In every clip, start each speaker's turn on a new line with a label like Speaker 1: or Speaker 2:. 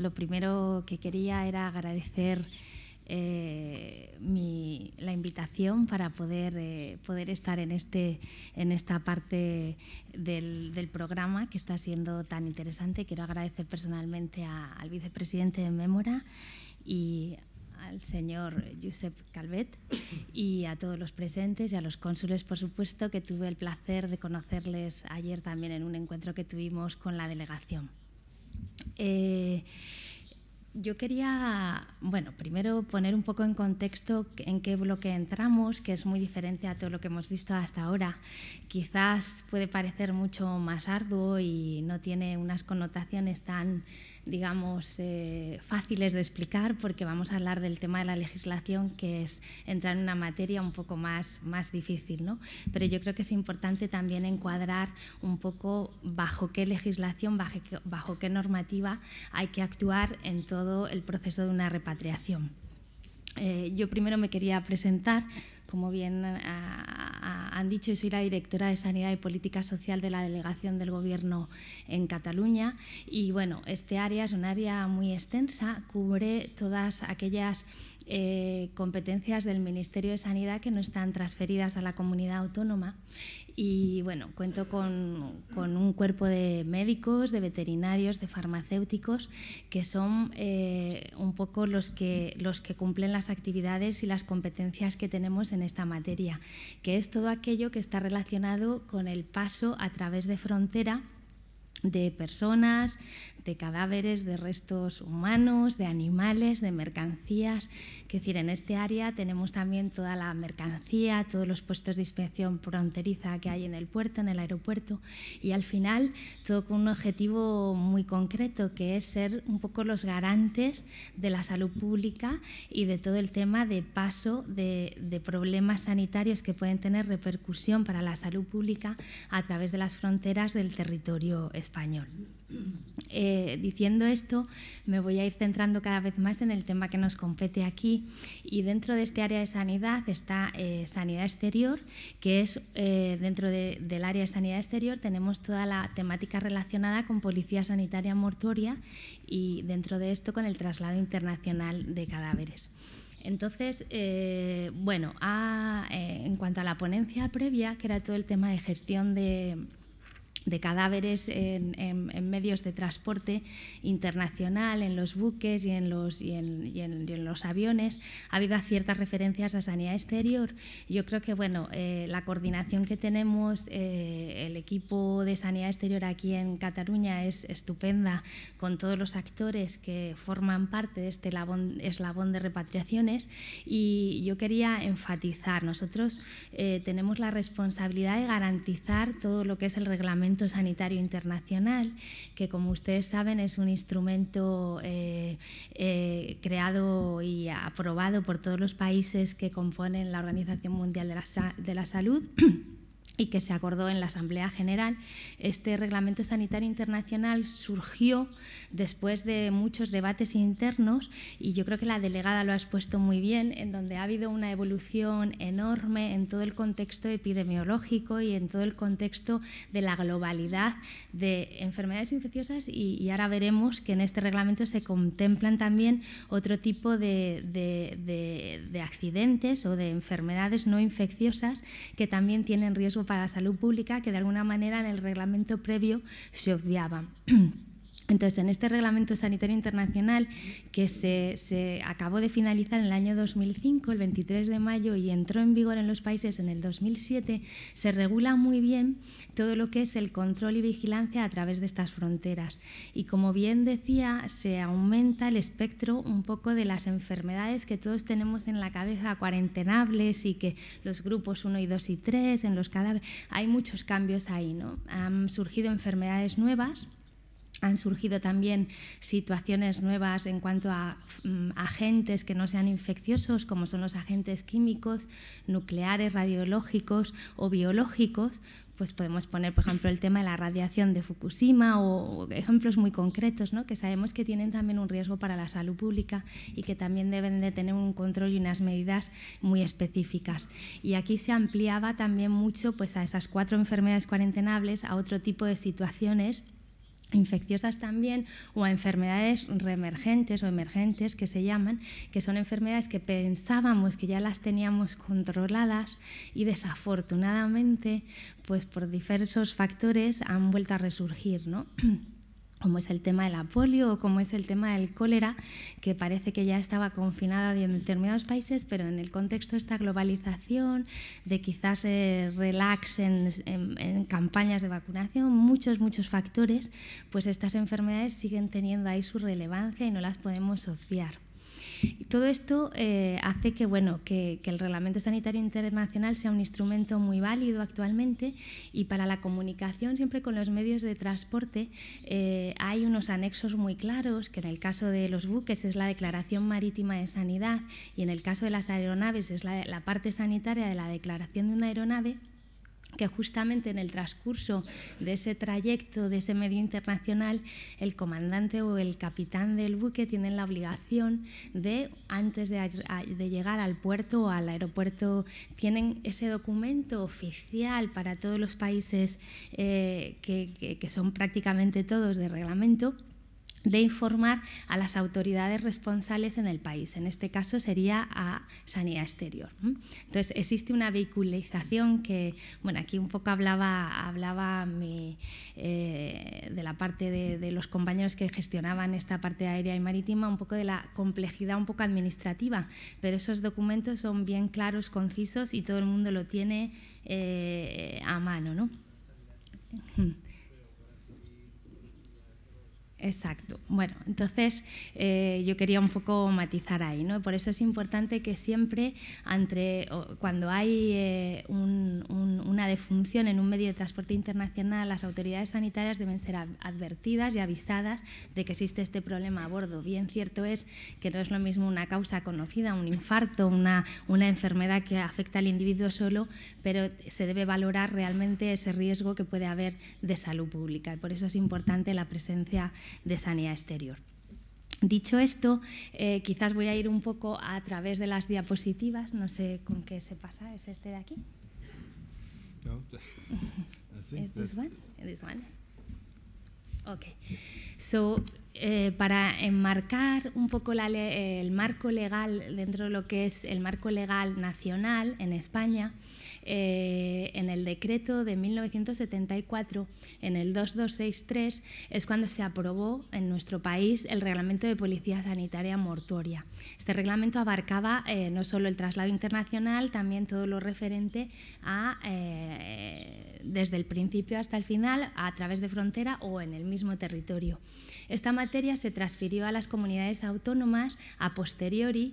Speaker 1: lo primero que quería era agradecer la invitación para poder estar en esta parte del programa que está siendo tan interesante. Quiero agradecer personalmente al vicepresidente de Mémora y al señor Josep Calvet y a todos los presentes y a los cónsules, por supuesto, que tuve el placer de conocerles ayer también en un encuentro que tuvimos con la delegación. Yo quería, bueno, primero poner un poco en contexto en qué bloque entramos, que es muy diferente a todo lo que hemos visto hasta ahora. Quizás puede parecer mucho más arduo y no tiene unas connotaciones tan, digamos, fáciles de explicar, porque vamos a hablar del tema de la legislación, que es entrar en una materia un poco más difícil, ¿no? Pero yo creo que es importante también encuadrar un poco bajo qué legislación, bajo qué normativa hay que actuar en todo el proceso de una repatriación. Yo primero me quería presentar. Como bien han dicho, soy la directora de Sanidad y Política Social de la Delegación del Gobierno en Cataluña. Y bueno, este área es un área muy extensa, cubre todas aquellas competencias del Ministerio de Sanidad que no están transferidas a la comunidad autónoma. Y bueno, cuento con un cuerpo de médicos, de veterinarios, de farmacéuticos, que son un poco los que cumplen las actividades y las competencias que tenemos en esta materia, que es todo aquello que está relacionado con el paso a través de frontera de personas, de cadáveres, de restos humanos, de animales, de mercancías. Es decir, en este área tenemos también toda la mercancía, todos los puestos de inspección fronteriza que hay en el puerto, en el aeropuerto, y al final todo con un objetivo muy concreto, que es ser un poco los garantes de la salud pública y de todo el tema de paso de problemas sanitarios que pueden tener repercusión para la salud pública a través de las fronteras del territorio español. Diciendo esto, me voy a ir centrando cada vez más en el tema que nos compete aquí, y dentro de este área de sanidad está sanidad exterior, que es dentro del área de sanidad exterior tenemos toda la temática relacionada con policía sanitaria mortuoria y dentro de esto con el traslado internacional de cadáveres. Entonces, bueno, en cuanto a la ponencia previa, que era todo el tema de gestión de cadáveres en medios de transporte internacional, en los buques y en los aviones, ha habido ciertas referencias a sanidad exterior. Yo creo que bueno, la coordinación que tenemos, el equipo de sanidad exterior aquí en Cataluña es estupenda, con todos los actores que forman parte de este eslabón de repatriaciones, y yo quería enfatizar, nosotros tenemos la responsabilidad de garantizar todo lo que es el reglamento sanitario internacional, que como ustedes saben es un instrumento creado y aprobado por todos los países que componen la Organización Mundial de la Salud y que se acordó en la Asamblea General. Este Reglamento Sanitario Internacional surgió después de muchos debates internos, y yo creo que la delegada lo ha expuesto muy bien, en donde ha habido una evolución enorme en todo el contexto epidemiológico y en todo el contexto de la globalidad de enfermedades infecciosas, y ahora veremos que en este reglamento se contemplan también otro tipo de accidentes o de enfermedades no infecciosas que también tienen riesgo para la salud pública, que de alguna manera en el reglamento previo se obviaban. Entonces, en este Reglamento Sanitario Internacional, que se acabó de finalizar en el año 2005, el 23 de mayo, y entró en vigor en los países en el 2007, se regula muy bien todo lo que es el control y vigilancia a través de estas fronteras. Y como bien decía, se aumenta el espectro un poco de las enfermedades que todos tenemos en la cabeza, cuarentenables, y que los grupos 1 y 2 y 3, en los cadáveres, hay muchos cambios ahí, ¿no? Han surgido enfermedades nuevas. Han surgido también situaciones nuevas en cuanto a agentes que no sean infecciosos, como son los agentes químicos, nucleares, radiológicos o biológicos. Pues podemos poner, por ejemplo, el tema de la radiación de Fukushima o ejemplos muy concretos, ¿no?, que sabemos que tienen también un riesgo para la salud pública y que también deben de tener un control y unas medidas muy específicas. Y aquí se ampliaba también mucho pues, a esas 4 enfermedades cuarentenables, a otro tipo de situaciones infecciosas también, o a enfermedades reemergentes o emergentes que se llaman, que son enfermedades que pensábamos que ya las teníamos controladas y desafortunadamente, pues por diversos factores han vuelto a resurgir, ¿no? Como es el tema de la polio o como es el tema del cólera, que parece que ya estaba confinada en determinados países, pero en el contexto de esta globalización, de quizás relax en campañas de vacunación, muchos factores, pues estas enfermedades siguen teniendo ahí su relevancia y no las podemos obviar. Y todo esto hace que, bueno, que el Reglamento Sanitario Internacional sea un instrumento muy válido actualmente, y para la comunicación siempre con los medios de transporte hay unos anexos muy claros, que en el caso de los buques es la Declaración Marítima de Sanidad y en el caso de las aeronaves es la parte sanitaria de la declaración de una aeronave, que justamente en el transcurso de ese trayecto, de ese medio internacional, el comandante o el capitán del buque tienen la obligación de, antes de llegar al puerto o al aeropuerto, tienen ese documento oficial para todos los países que son prácticamente todos de reglamento, de informar a las autoridades responsables en el país. En este caso sería a Sanidad Exterior. Entonces, existe una vehicularización que, bueno, aquí un poco hablaba de la parte de los compañeros que gestionaban esta parte aérea y marítima, un poco de la complejidad un poco administrativa, pero esos documentos son bien claros, concisos y todo el mundo lo tiene a mano, ¿no? Exacto. Bueno, entonces yo quería un poco matizar ahí, ¿no? Por eso es importante que siempre, cuando hay una defunción en un medio de transporte internacional, las autoridades sanitarias deben ser advertidas y avisadas de que existe este problema a bordo. Bien cierto es que no es lo mismo una causa conocida, un infarto, una enfermedad que afecta al individuo solo, pero se debe valorar realmente ese riesgo que puede haber de salud pública. Y por eso es importante la presencia de Sanidad Exterior. Dicho esto, quizás voy a ir un poco a través de las diapositivas. No sé con qué se pasa. ¿Es este de aquí?
Speaker 2: No,
Speaker 1: ¿Es this one? This one. Okay. So, para enmarcar un poco el marco legal dentro de lo que es el marco legal nacional en España, en el decreto de 1974, en el 2263, es cuando se aprobó en nuestro país el Reglamento de Policía Sanitaria Mortuoria. Este reglamento abarcaba no solo el traslado internacional, también todo lo referente a, desde el principio hasta el final, a través de frontera o en el mismo territorio. Esta materia se transfirió a las comunidades autónomas a posteriori,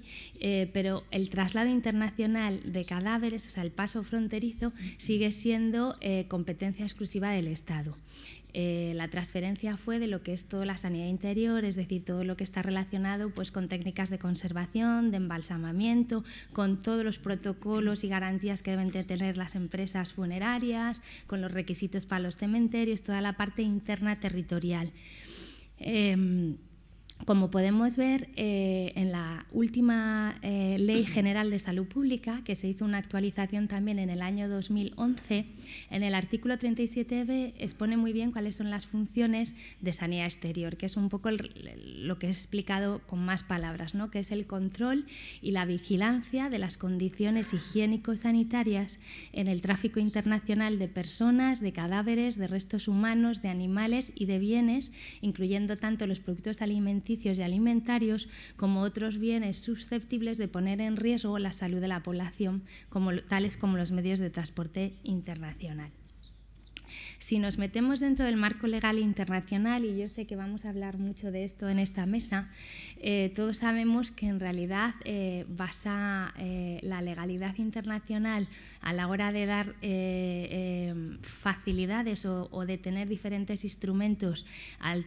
Speaker 1: pero el traslado internacional de cadáveres, o sea, el paso fronterizo, sigue siendo competencia exclusiva del Estado. La transferencia fue de lo que es toda la sanidad interior, es decir, todo lo que está relacionado pues, con técnicas de conservación, de embalsamamiento, con todos los protocolos y garantías que deben de tener las empresas funerarias, con los requisitos para los cementerios, toda la parte interna territorial. Como podemos ver, en la última Ley General de Salud Pública, que se hizo una actualización también en el año 2011, en el artículo 37b expone muy bien cuáles son las funciones de sanidad exterior, que es un poco lo que he explicado con más palabras, ¿no? Que es el control y la vigilancia de las condiciones higiénico-sanitarias en el tráfico internacional de personas, de cadáveres, de restos humanos, de animales y de bienes, incluyendo tanto los productos alimenticios y alimentarios como otros bienes susceptibles de poner en riesgo la salud de la población, tales como los medios de transporte internacional. Si nos metemos dentro del marco legal internacional, y yo sé que vamos a hablar mucho de esto en esta mesa, todos sabemos que en realidad basa la legalidad internacional a la hora de dar facilidades o de tener diferentes instrumentos al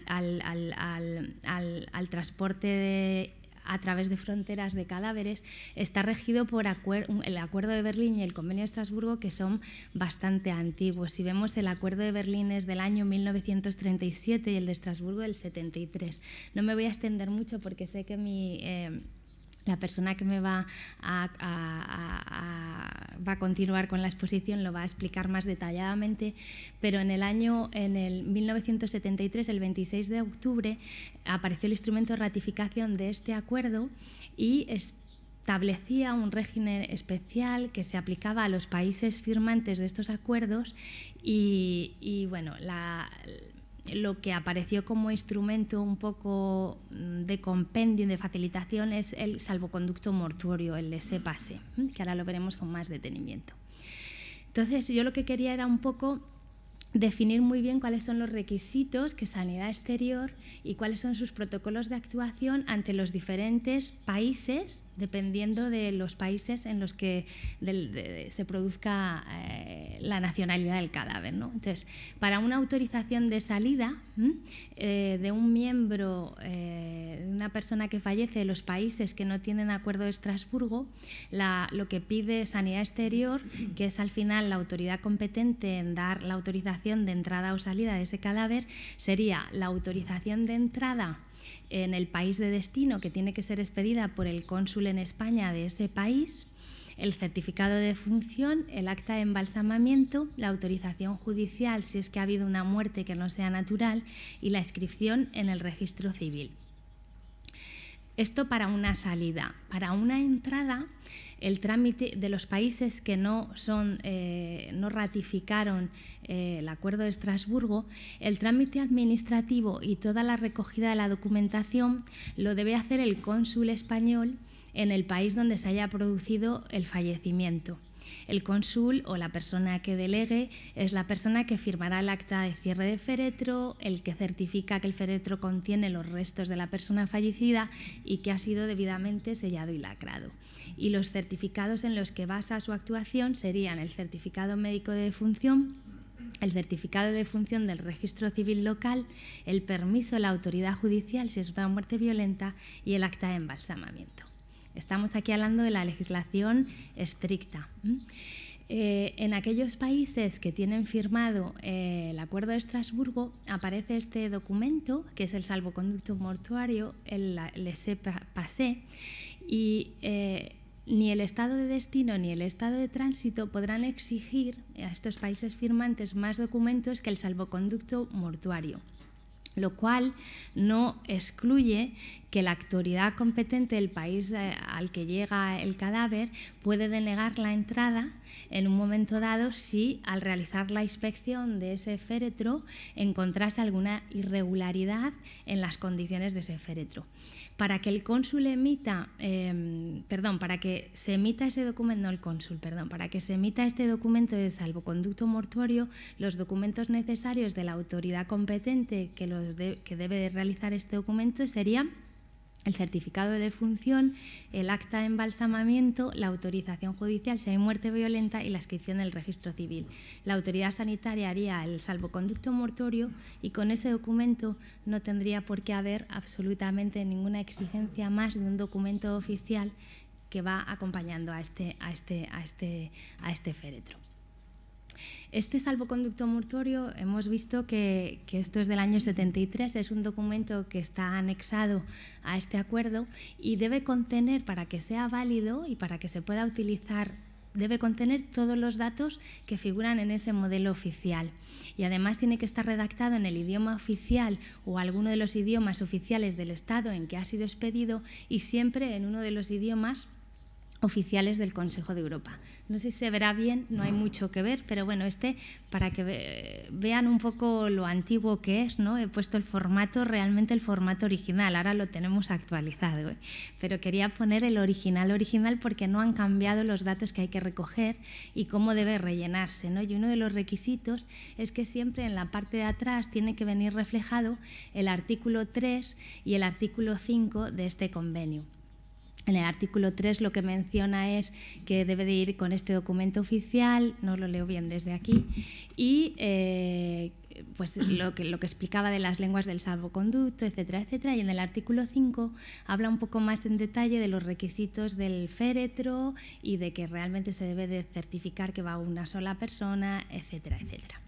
Speaker 1: transporte a través de fronteras de cadáveres, está regido por el Acuerdo de Berlín y el Convenio de Estrasburgo, que son bastante antiguos. Si vemos, el Acuerdo de Berlín es del año 1937 y el de Estrasburgo del 73. No me voy a extender mucho porque sé que la persona que me va a va a continuar con la exposición, lo va a explicar más detalladamente, pero en el 1973, el 26 de octubre, apareció el instrumento de ratificación de este acuerdo y establecía un régimen especial que se aplicaba a los países firmantes de estos acuerdos y bueno, lo que apareció como instrumento un poco de compendio, de facilitación, es el salvoconducto mortuorio, el laissez-passer, que ahora lo veremos con más detenimiento. Entonces, yo lo que quería era un poco definir muy bien cuáles son los requisitos que Sanidad Exterior y cuáles son sus protocolos de actuación ante los diferentes países, dependiendo de los países en los que se produzca la nacionalidad del cadáver, ¿no? Entonces, para una autorización de salida de un miembro, de una persona que fallece de los países que no tienen acuerdo de Estrasburgo, lo que pide Sanidad Exterior, que es al final la autoridad competente en dar la autorización de entrada o salida de ese cadáver, sería la autorización de entrada en el país de destino, que tiene que ser expedida por el cónsul en España de ese país, el certificado de defunción, el acta de embalsamamiento, la autorización judicial si es que ha habido una muerte que no sea natural y la inscripción en el registro civil. Esto para una salida. Para una entrada, el trámite de los países que no ratificaron el Acuerdo de Estrasburgo, el trámite administrativo y toda la recogida de la documentación lo debe hacer el cónsul español en el país donde se haya producido el fallecimiento. El cónsul o la persona que delegue es la persona que firmará el acta de cierre de féretro, el que certifica que el féretro contiene los restos de la persona fallecida y que ha sido debidamente sellado y lacrado. Y los certificados en los que basa su actuación serían el certificado médico de defunción, el certificado de defunción del registro civil local, el permiso de la autoridad judicial si es una muerte violenta y el acta de embalsamamiento. Estamos aquí hablando de la legislación estricta. En aquellos países que tienen firmado el Acuerdo de Estrasburgo aparece este documento, que es el salvoconducto mortuario, el laissez-passer, y ni el Estado de destino ni el Estado de tránsito podrán exigir a estos países firmantes más documentos que el salvoconducto mortuario, lo cual no excluye que la autoridad competente del país al que llega el cadáver puede denegar la entrada en un momento dado si al realizar la inspección de ese féretro encontrase alguna irregularidad en las condiciones de ese féretro. Para que el cónsul para que se emita ese documento, no el cónsul, para que se emita este documento de salvoconducto mortuorio, los documentos necesarios de la autoridad competente que debe de realizar este documento serían el certificado de defunción, el acta de embalsamamiento, la autorización judicial si hay muerte violenta y la inscripción en el registro civil. La autoridad sanitaria haría el salvoconducto mortuorio y con ese documento no tendría por qué haber absolutamente ninguna exigencia más de un documento oficial que va acompañando a este féretro. Este salvoconducto mortuorio hemos visto que esto es del año 73, es un documento que está anexado a este acuerdo y debe contener, para que sea válido y para que se pueda utilizar, debe contener todos los datos que figuran en ese modelo oficial. Y además tiene que estar redactado en el idioma oficial o alguno de los idiomas oficiales del Estado en que ha sido expedido y siempre en uno de los idiomas oficiales del Consejo de Europa. No sé si se verá bien, no hay mucho que ver, pero bueno, para que vean un poco lo antiguo que es, ¿no? He puesto el formato, realmente el formato original, ahora lo tenemos actualizado, ¿eh? Pero quería poner el original porque no han cambiado los datos que hay que recoger y cómo debe rellenarse, ¿no? Y uno de los requisitos es que siempre en la parte de atrás tiene que venir reflejado el artículo 3 y el artículo 5 de este convenio. En el artículo 3 lo que menciona es que debe de ir con este documento oficial, no lo leo bien desde aquí, y pues lo que explicaba de las lenguas del salvoconducto, etcétera, etcétera. Y en el artículo 5 habla un poco más en detalle de los requisitos del féretro y de que realmente se debe de certificar que va una sola persona, etcétera, etcétera.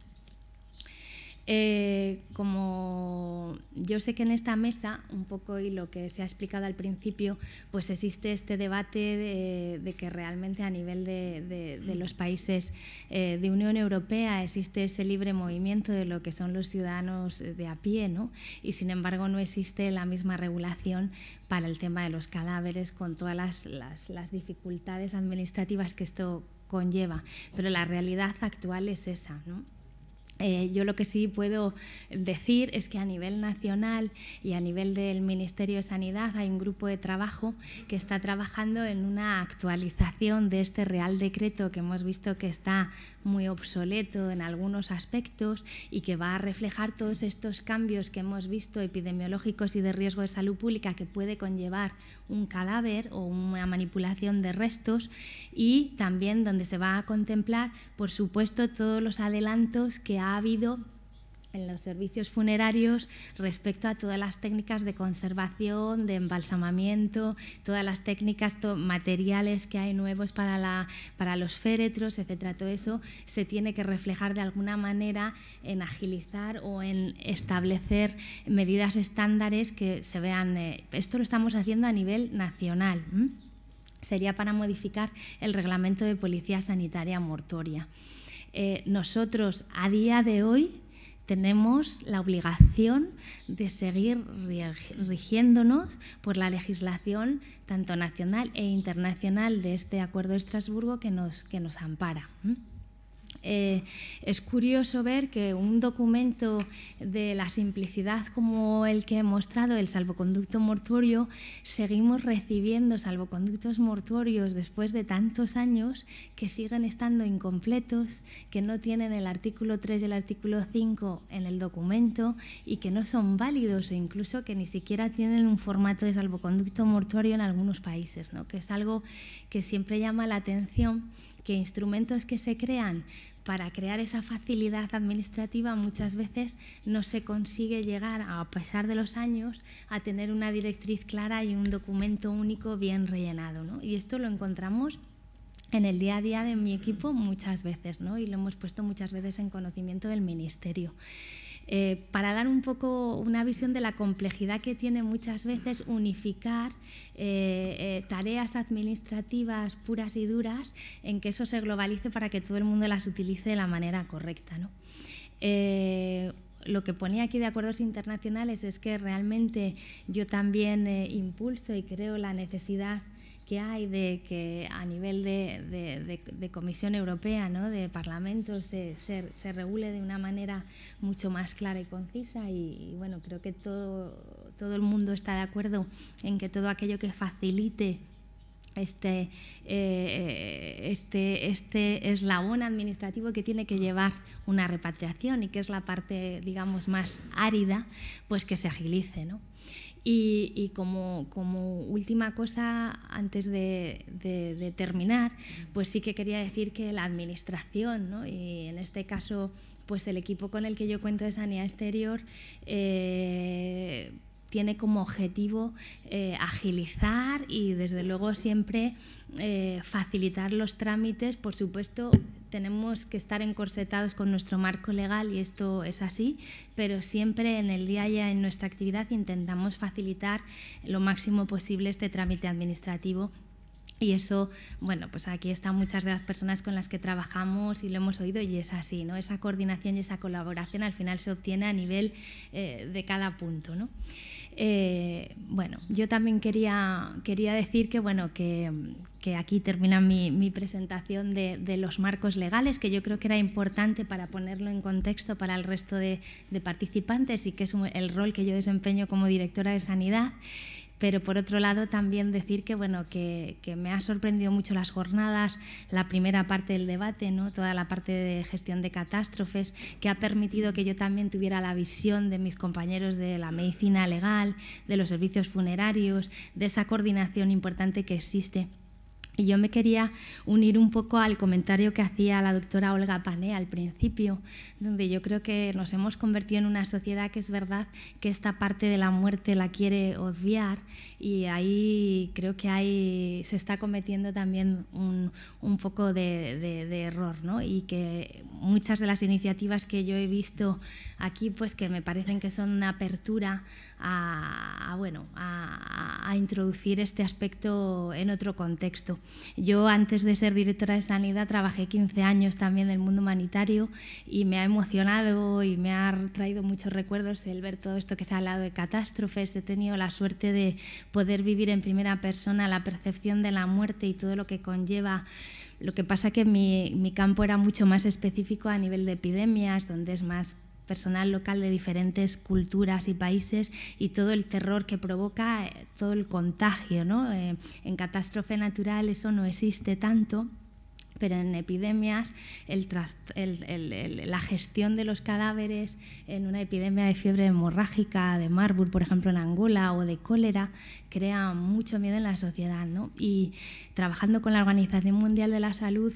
Speaker 1: Como yo sé que en esta mesa, un poco y lo que se ha explicado al principio, pues existe este debate de que realmente a nivel de los países de Unión Europea existe ese libre movimiento de lo que son los ciudadanos de a pie, ¿no? Y sin embargo no existe la misma regulación para el tema de los cadáveres, con todas las dificultades administrativas que esto conlleva. Pero la realidad actual es esa, ¿no? Yo lo que sí puedo decir es que a nivel nacional y a nivel del Ministerio de Sanidad hay un grupo de trabajo que está trabajando en una actualización de este Real Decreto que hemos visto que está muy obsoleto en algunos aspectos y que va a reflejar todos estos cambios que hemos visto epidemiológicos y de riesgo de salud pública que puede conllevar un cadáver o una manipulación de restos, y también donde se va a contemplar, por supuesto, todos los adelantos que ha habido en los servicios funerarios respecto a todas las técnicas de conservación, de embalsamamiento, todas las técnicas, materiales que hay nuevos para los féretros, etcétera. Todo eso se tiene que reflejar de alguna manera en agilizar o en establecer medidas estándares que se vean. Esto lo estamos haciendo a nivel nacional. Sería para modificar el reglamento de policía sanitaria mortuoria. Nosotros, a día de hoy, tenemos la obligación de seguir rigiéndonos por la legislación tanto nacional e internacional de este Acuerdo de Estrasburgo que nos ampara. Es curioso ver que un documento de la simplicidad como el que he mostrado, el salvoconducto mortuorio, seguimos recibiendo salvoconductos mortuorios después de tantos años que siguen estando incompletos, que no tienen el artículo 3 y el artículo 5 en el documento y que no son válidos, e incluso que ni siquiera tienen un formato de salvoconducto mortuorio en algunos países, ¿no? Que es algo que siempre llama la atención, que instrumentos que se crean para crear esa facilidad administrativa muchas veces no se consigue llegar, a pesar de los años, a tener una directriz clara y un documento único bien rellenado, ¿no? Y esto lo encontramos en el día a día de mi equipo muchas veces, ¿no? Y lo hemos puesto muchas veces en conocimiento del Ministerio. Para dar un poco una visión de la complejidad que tiene muchas veces unificar tareas administrativas puras y duras, en que eso se globalice para que todo el mundo las utilice de la manera correcta, ¿no? Lo que ponía aquí de acuerdos internacionales es que realmente yo también impulso y creo la necesidad que hay de que a nivel de Comisión Europea, ¿no?, de Parlamento, se regule de una manera mucho más clara y concisa, y bueno, creo que todo el mundo está de acuerdo en que todo aquello que facilite este eslabón administrativo que tiene que llevar una repatriación y que es la parte, digamos, más árida, pues que se agilice, ¿no? Y como última cosa, antes de terminar, pues sí que quería decir que la Administración, ¿no?, y en este caso pues el equipo con el que yo cuento de Sanidad Exterior, tiene como objetivo agilizar y desde luego siempre facilitar los trámites. Por supuesto, tenemos que estar encorsetados con nuestro marco legal y esto es así, pero siempre en el día a día en nuestra actividad intentamos facilitar lo máximo posible este trámite administrativo. Y eso, bueno, pues aquí están muchas de las personas con las que trabajamos y lo hemos oído y es así, ¿no? Esa coordinación y esa colaboración al final se obtiene a nivel de cada punto, ¿no? Bueno, yo también quería decir que, bueno, que aquí termina mi presentación de los marcos legales, que yo creo que era importante para ponerlo en contexto para el resto de participantes y que es el rol que yo desempeño como directora de Sanidad. Pero por otro lado también decir que, bueno, que me ha sorprendido mucho las jornadas, la primera parte del debate, ¿no?, toda la parte de gestión de catástrofes, que ha permitido que yo también tuviera la visión de mis compañeros de la medicina legal, de los servicios funerarios, de esa coordinación importante que existe Y yo me quería unir un poco al comentario que hacía la doctora Olga Pané al principio, donde yo creo que nos hemos convertido en una sociedad que es verdad que esta parte de la muerte la quiere obviar, y ahí creo que se está cometiendo también un poco de error, ¿no? Y que muchas de las iniciativas que yo he visto aquí, pues que me parecen que son una apertura a introducir este aspecto en otro contexto. Yo, antes de ser directora de Sanidad, trabajé 15 años también en el mundo humanitario y me ha emocionado y me ha traído muchos recuerdos el ver todo esto que se ha hablado de catástrofes. He tenido la suerte de poder vivir en primera persona la percepción de la muerte y todo lo que conlleva. Lo que pasa que mi campo era mucho más específico a nivel de epidemias, donde es más personal local de diferentes culturas y países, y todo el terror que provoca, todo el contagio, ¿no? En catástrofe natural eso no existe tanto, pero en epidemias la gestión de los cadáveres en una epidemia de fiebre hemorrágica, de Marburg, por ejemplo, en Angola, o de cólera, crea mucho miedo en la sociedad, ¿no? Y trabajando con la Organización Mundial de la Salud,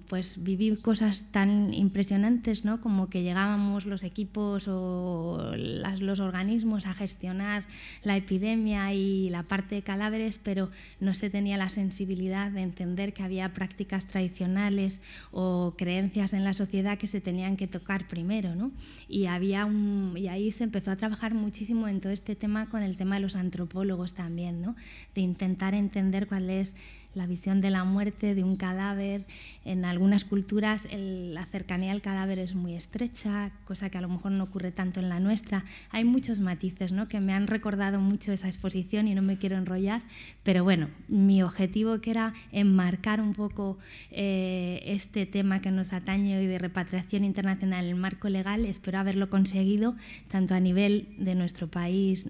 Speaker 1: pues viví cosas tan impresionantes, ¿no? Como que llegábamos los equipos o los organismos a gestionar la epidemia y la parte de cadáveres, pero no se tenía la sensibilidad de entender que había prácticas tradicionales o creencias en la sociedad que se tenían que tocar primero, ¿no? Y ahí se empezó a trabajar muchísimo en todo este tema con el tema de los antropólogos también, ¿no? De intentar entender cuál es la visión de la muerte de un cadáver. En algunas culturas la cercanía al cadáver es muy estrecha, cosa que a lo mejor no ocurre tanto en la nuestra. Hay muchos matices, ¿no?, que me han recordado mucho esa exposición y no me quiero enrollar, pero bueno, mi objetivo, que era enmarcar un poco este tema que nos atañe hoy de repatriación internacional en el marco legal, espero haberlo conseguido tanto a nivel de nuestro país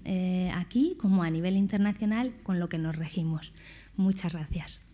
Speaker 1: aquí como a nivel internacional con lo que nos regimos. Muchas gracias.